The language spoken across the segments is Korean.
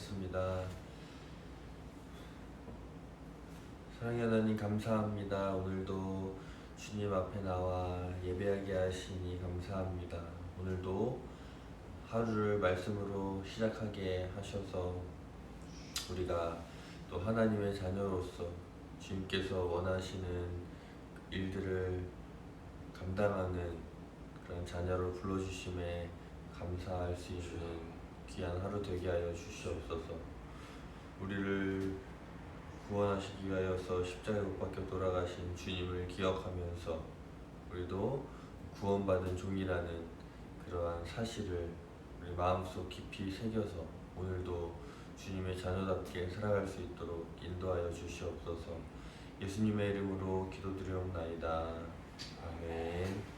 기도하겠습니다. 사랑의 하나님 감사합니다. 오늘도 주님 앞에 나와 예배하게 하시니 감사합니다. 오늘도 하루를 말씀으로 시작하게 하셔서 우리가 또 하나님의 자녀로서 주님께서 원하시는 일들을 감당하는 그런 자녀를 불러주심에 감사할 수 있는 귀한 하루 되게 하여 주시옵소서. 우리를 구원하시기 위하여서 십자가에 못 박혀 돌아가신 주님을 기억하면서 우리도 구원받은 종이라는 그러한 사실을 우리 마음속 깊이 새겨서 오늘도 주님의 자녀답게 살아갈 수 있도록 인도하여 주시옵소서. 예수님의 이름으로 기도드리옵나이다. 아멘.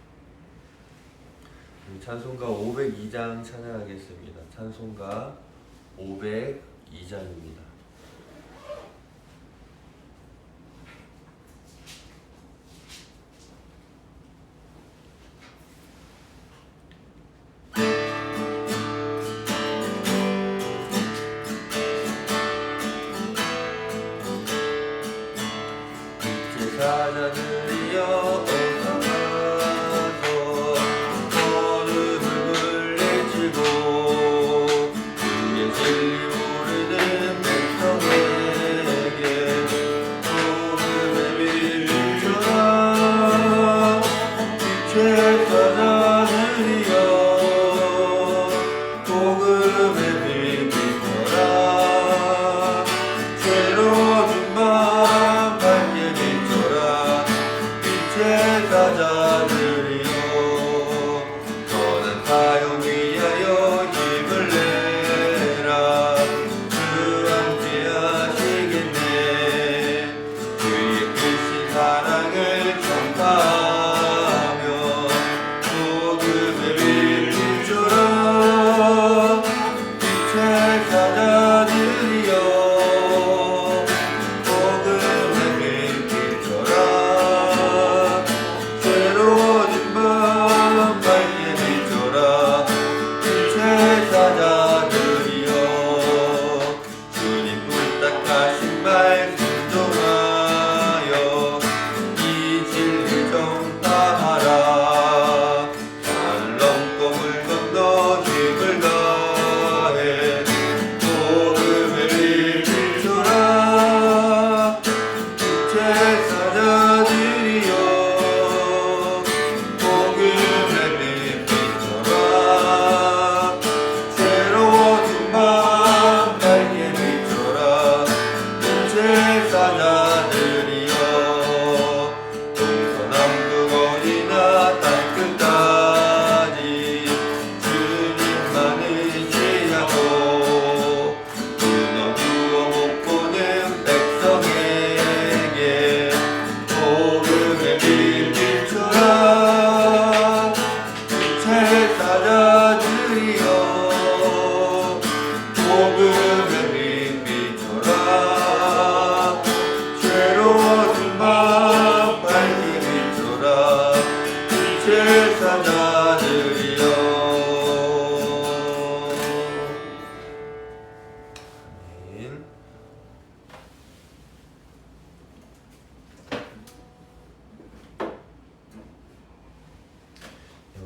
찬송가 502장 찬양하겠습니다. 찬송가 502장입니다. 제사장들이여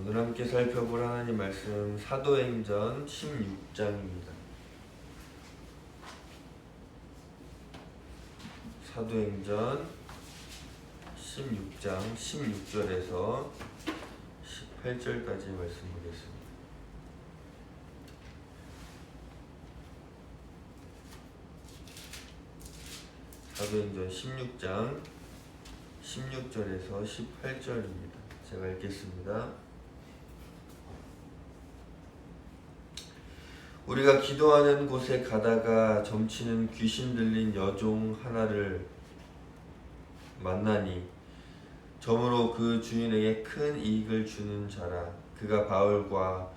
오늘 함께 살펴볼 하나님 말씀 사도행전 16장입니다. 사도행전 16장 16절에서 18절까지 말씀 보겠습니다. 사도행전 16장 16절에서 18절입니다. 제가 읽겠습니다. 우리가 기도하는 곳에 가다가 점치는 귀신 들린 여종 하나를 만나니 점으로 그 주인에게 큰 이익을 주는 자라. 그가 바울과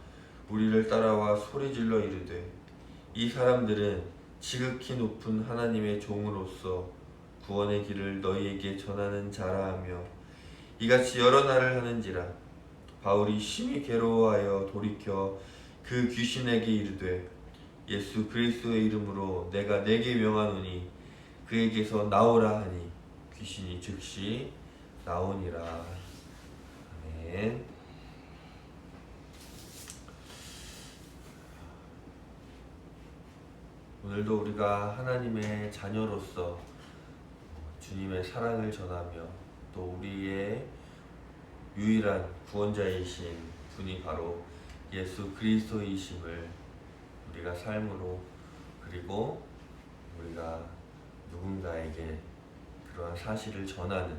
우리를 따라와 소리질러 이르되 이 사람들은 지극히 높은 하나님의 종으로서 구원의 길을 너희에게 전하는 자라 하며 이같이 여러 날을 하는지라. 바울이 심히 괴로워하여 돌이켜 그 귀신에게 이르되 예수 그리스도의 이름으로 내가 내게 명하노니 그에게서 나오라 하니 귀신이 즉시 나오니라. 아멘. 오늘도 우리가 하나님의 자녀로서 주님의 사랑을 전하며 또 우리의 유일한 구원자이신 분이 바로 예수 그리스도이심을 우리가 삶으로, 그리고 우리가 누군가에게 그러한 사실을 전하는,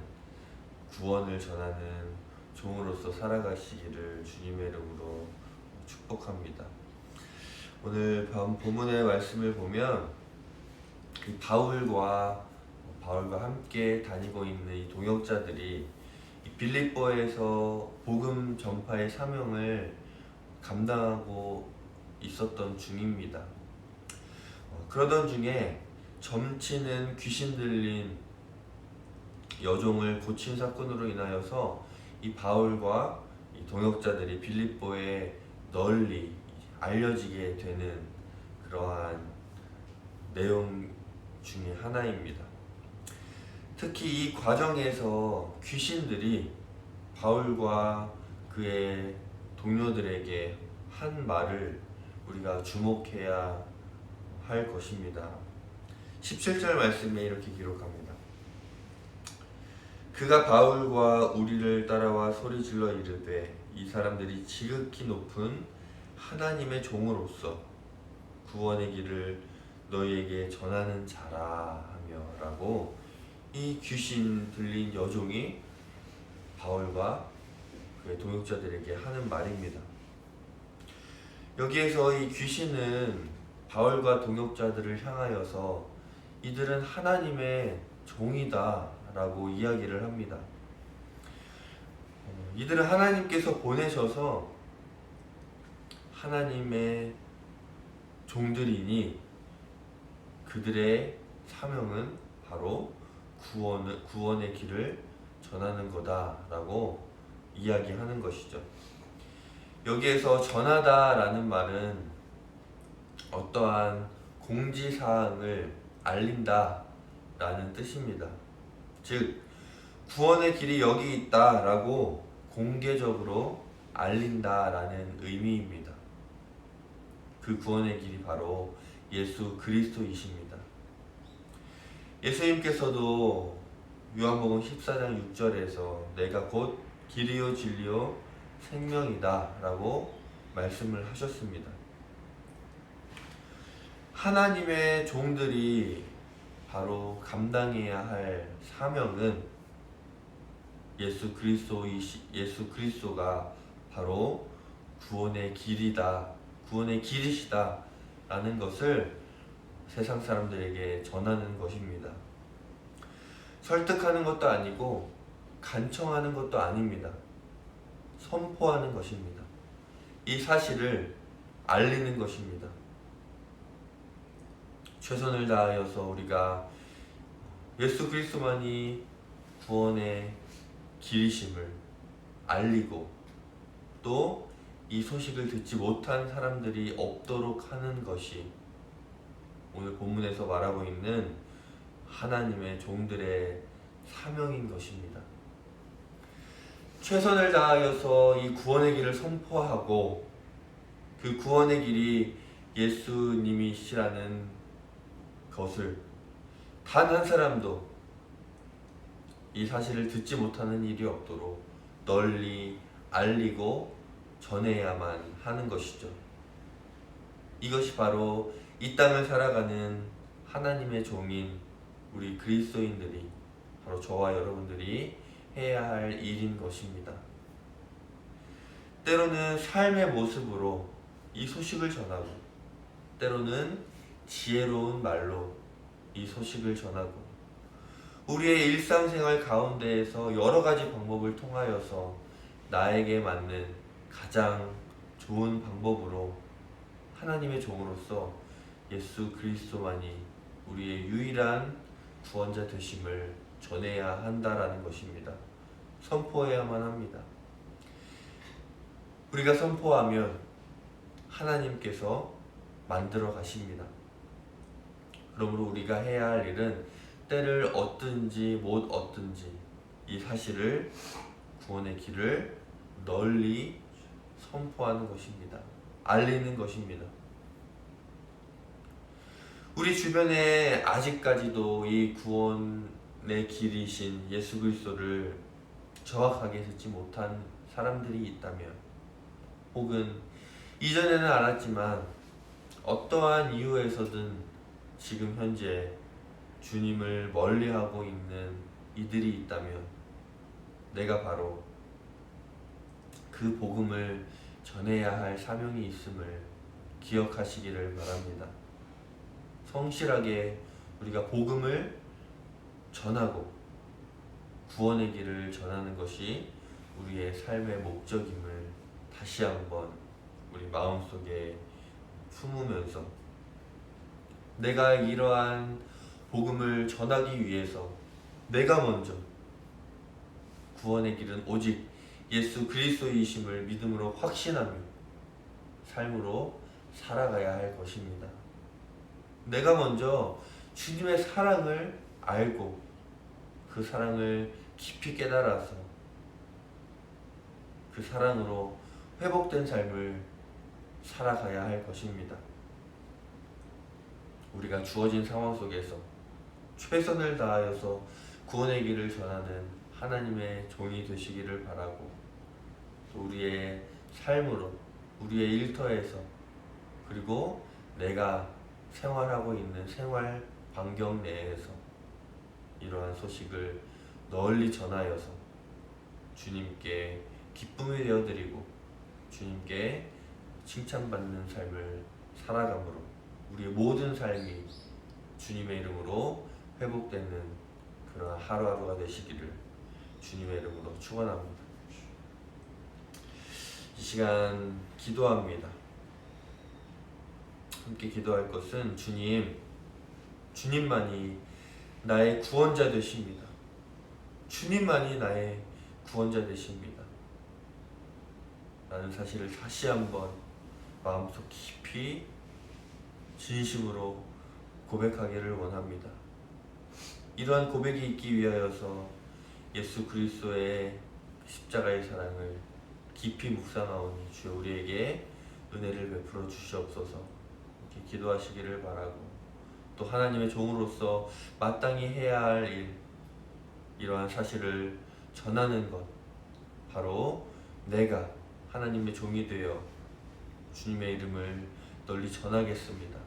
구원을 전하는 종으로서 살아가시기를 주님의 이름으로 축복합니다. 오늘 본문의 말씀을 보면 바울과 함께 다니고 있는 이 동역자들이 빌립보에서 복음 전파의 사명을 감당하고 있었던 중입니다. 그러던 중에 점치는 귀신 들린 여종을 고친 사건으로 인하여서 이 바울과 이 동역자들이 빌립보에 널리 알려지게 되는 그러한 내용 중에 하나입니다. 특히 이 과정에서 귀신들이 바울과 그의 동료들에게 한 말을 우리가 주목해야 할 것입니다. 17절 말씀에 이렇게 기록합니다. 그가 바울과 우리를 따라와 소리질러 이르되 이 사람들이 지극히 높은 하나님의 종으로서 구원의 길을 너희에게 전하는 자라 하며 라고 이 귀신 들린 여종이 바울과 그의 동역자들에게 하는 말입니다. 여기에서 이 귀신은 바울과 동역자들을 향하여서 이들은 하나님의 종이다 라고 이야기를 합니다. 이들은 하나님께서 보내셔서 하나님의 종들이니 그들의 사명은 바로 구원의 길을 전하는 거다라고 이야기하는 것이죠. 여기에서 전하다라는 말은 어떠한 공지사항을 알린다라는 뜻입니다. 즉 구원의 길이 여기 있다라고 공개적으로 알린다라는 의미입니다. 그 구원의 길이 바로 예수 그리스도이십니다. 예수님께서도 요한복음 14장 6절에서 내가 곧 길이요 진리요 생명이다 라고 말씀을 하셨습니다. 하나님의 종들이 바로 감당해야 할 사명은 예수 그리스도가 바로 구원의 길이다, 구원의 길이시다 라는 것을 세상 사람들에게 전하는 것입니다. 설득하는 것도 아니고 간청하는 것도 아닙니다. 선포하는 것입니다. 이 사실을 알리는 것입니다. 최선을 다하여서 우리가 예수 그리스도만이 구원의 길이심을 알리고 또 이 소식을 듣지 못한 사람들이 없도록 하는 것이 오늘 본문에서 말하고 있는 하나님의 종들의 사명인 것입니다. 최선을 다하여서 이 구원의 길을 선포하고 그 구원의 길이 예수님이시라는 것을 단 한 사람도 이 사실을 듣지 못하는 일이 없도록 널리 알리고 전해야만 하는 것이죠. 이것이 바로 이 땅을 살아가는 하나님의 종인 우리 그리스도인들이, 바로 저와 여러분들이 해야 할 일인 것입니다. 때로는 삶의 모습으로 이 소식을 전하고 때로는 지혜로운 말로 이 소식을 전하고 우리의 일상생활 가운데에서 여러 가지 방법을 통하여서 나에게 맞는 가장 좋은 방법으로 하나님의 종으로서 예수 그리스도만이 우리의 유일한 구원자 되심을 전해야 한다라는 것입니다. 선포해야만 합니다. 우리가 선포하면 하나님께서 만들어 가십니다. 그러므로 우리가 해야 할 일은 때를 얻든지 못 얻든지 이 사실을, 구원의 길을 널리 선포하는 것입니다. 알리는 것입니다. 우리 주변에 아직까지도 이 구원의 길이신 예수 그리스도를 정확하게 듣지 못한 사람들이 있다면, 혹은 이전에는 알았지만 어떠한 이유에서든 지금 현재 주님을 멀리하고 있는 이들이 있다면, 내가 바로 그 복음을 전해야 할 사명이 있음을 기억하시기를 바랍니다. 성실하게 우리가 복음을 전하고 구원의 길을 전하는 것이 우리의 삶의 목적임을 다시 한번 우리 마음속에 품으면서, 내가 이러한 복음을 전하기 위해서 내가 먼저 구원의 길은 오직 예수 그리스도이심을 믿음으로 확신하며 삶으로 살아가야 할 것입니다. 내가 먼저 주님의 사랑을 알고 그 사랑을 깊이 깨달아서 그 사랑으로 회복된 삶을 살아가야 할 것입니다. 우리가 주어진 상황 속에서 최선을 다하여서 구원의 길을 전하는 하나님의 종이 되시기를 바라고, 또 우리의 삶으로, 우리의 일터에서, 그리고 내가 생활하고 있는 생활 반경 내에서 이러한 소식을 널리 전하여서 주님께 기쁨이 되어드리고 주님께 칭찬받는 삶을 살아감으로 우리의 모든 삶이 주님의 이름으로 회복되는 그러한 하루하루가 되시기를 주님의 이름으로 축원합니다. 이 시간 기도합니다. 함께 기도할 것은, 주님만이 나의 구원자 되십니다. 주님만이 나의 구원자 되십니다. 라는 사실을 다시 한번 마음속 깊이 진심으로 고백하기를 원합니다. 이러한 고백이 있기 위하여서 예수 그리스도의 십자가의 사랑을 깊이 묵상하오니 주여 우리에게 은혜를 베풀어 주시옵소서. 이렇게 기도하시기를 바라고, 또 하나님의 종으로서 마땅히 해야 할 일, 이러한 사실을 전하는 것, 바로 내가 하나님의 종이 되어 주님의 이름을 널리 전하겠습니다.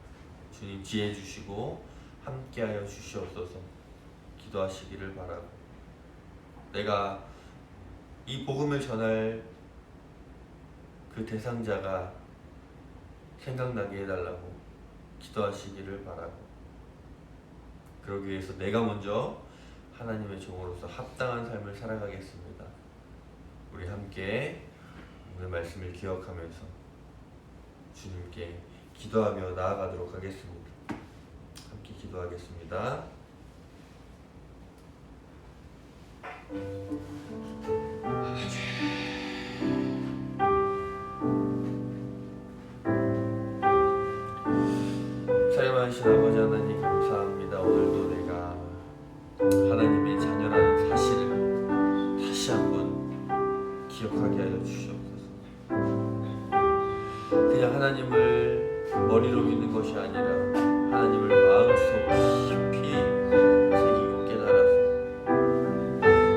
주님 지혜 주시고 함께하여 주시옵소서. 기도하시기를 바라고, 내가 이 복음을 전할 그 대상자가 생각나게 해달라고 기도하시기를 바라고, 그러기 위해서 내가 먼저 하나님의 종으로서 합당한 삶을 살아가겠습니다. 우리 함께 오늘 말씀을 기억하면서 주님께 기도하며 나아가도록 하겠습니다. 함께 기도하겠습니다. 사랑하신 아버지 하나님, 감사합니다. 오늘도 내가 하나님의 자녀라는 사실을 다시 한번 기억하게 하여 주시옵소서. 그냥 하나님을 머리로 믿는 것이 아니라 하나님을 마음속 깊이 새기고 깨달아서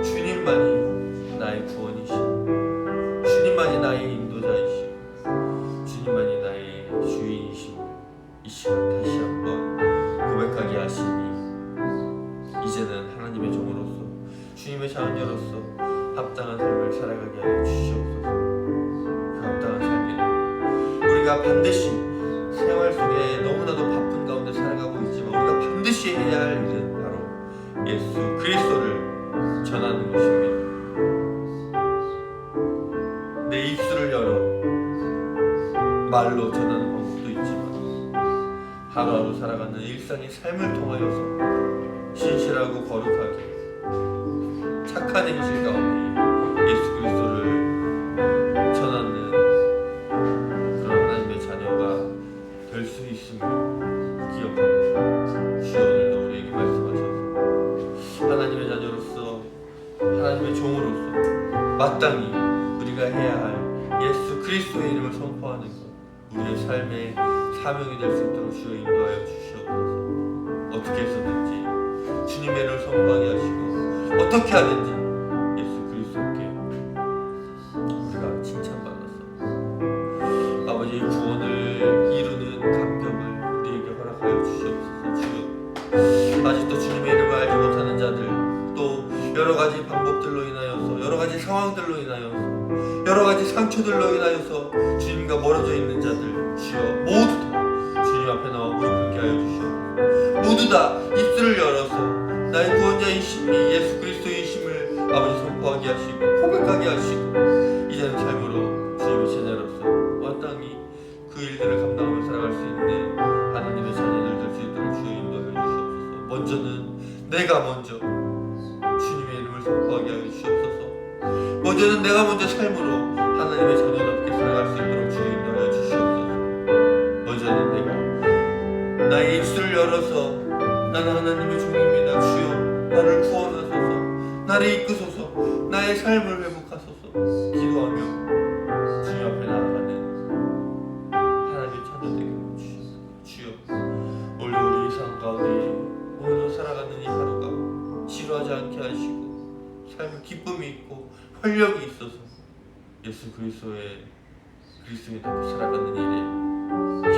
주님만이 나의 구원이시고 주님만이 나의 인도자이시고 주님만이 나의 주인이시고 이 시간 다시 한번 고백하게 하시니, 이제는 하나님의 종으로서 주님의 자녀로서 합당한 삶을 살아가게 하여 주시옵소서. 그 합당한 삶에는 우리가 반드시 생활 속에 너무나도 바쁜 가운데 살아가고 있지만 우리가 반드시 해야 할 일은 바로 예수 그리스도를 전하는 것입니다. 내 입술을 열어 말로 전하는 방법도 있지만 하루하루 살아가는 일상의 삶을 통하여서 신실하고 거룩하게 착한 행실 가운데 예수 그리스도를 전하는 그런 하나님의 자녀가 될 수 마땅히 우리가 해야 할 예수 그리스도의 이름을 선포하는 것, 우리의 삶의 사명이 될 수 있도록 주여 인도하여 주시옵소서. 어떻게 해서든지 주님의 이름을 선포하게 하시고 어떻게 하든지 예수 그리스도께 우리가 칭찬받았어. 아버지의 구원을 이루는 감격을 우리에게 허락하여 주시옵소서. 주여, 아직도 주님의 이름을 알지 못하는 자들, 또 여러가지 방법들로 인하여서, 여러가지 상황들로 인하여서, 여러가지 상처들로 인하여서 주님과 멀어져 있는 자들, 주여 모두 다 주님 앞에 나와 무릎 꿇게 하여 주시옵소서. 모두 다 입술을 열어서 나의 구원자이심이 예수 그리스도이심을 아버지 선포하게 하시고 고백하게 하시고 이제는 삶으로 주님의 제자로서 마땅히 그 일들을 감당하며 살아갈 수 있는 하나님의 자녀들 될 수 있도록 주여 인도하여 주시옵소서. 먼저는 내가 먼저 주님의 이름을 선포하게 하여 주시옵소서. 먼저는 내가 먼저 삶으로 하나님의 자녀답게 살아갈 수 있도록 주여 인도하여 주시옵소서. 먼저는 내가 나의 입술을 열어서 나는 하나님의 종입니다. 주여 나를 구원하소서, 나를 이끄소서, 나의 삶을 회복하소서 기도하며 주님 앞에 나아가는 하나님의 자녀 되게 해주시옵소서. 주여, 오늘 우리 삶 가운데 오늘도 살아가는 이 하루가 지루하지 않게 하시고 삶에 기쁨이 있고 활력이 있어서 예수 그리스도의 그리스도인답게 살아가는 일에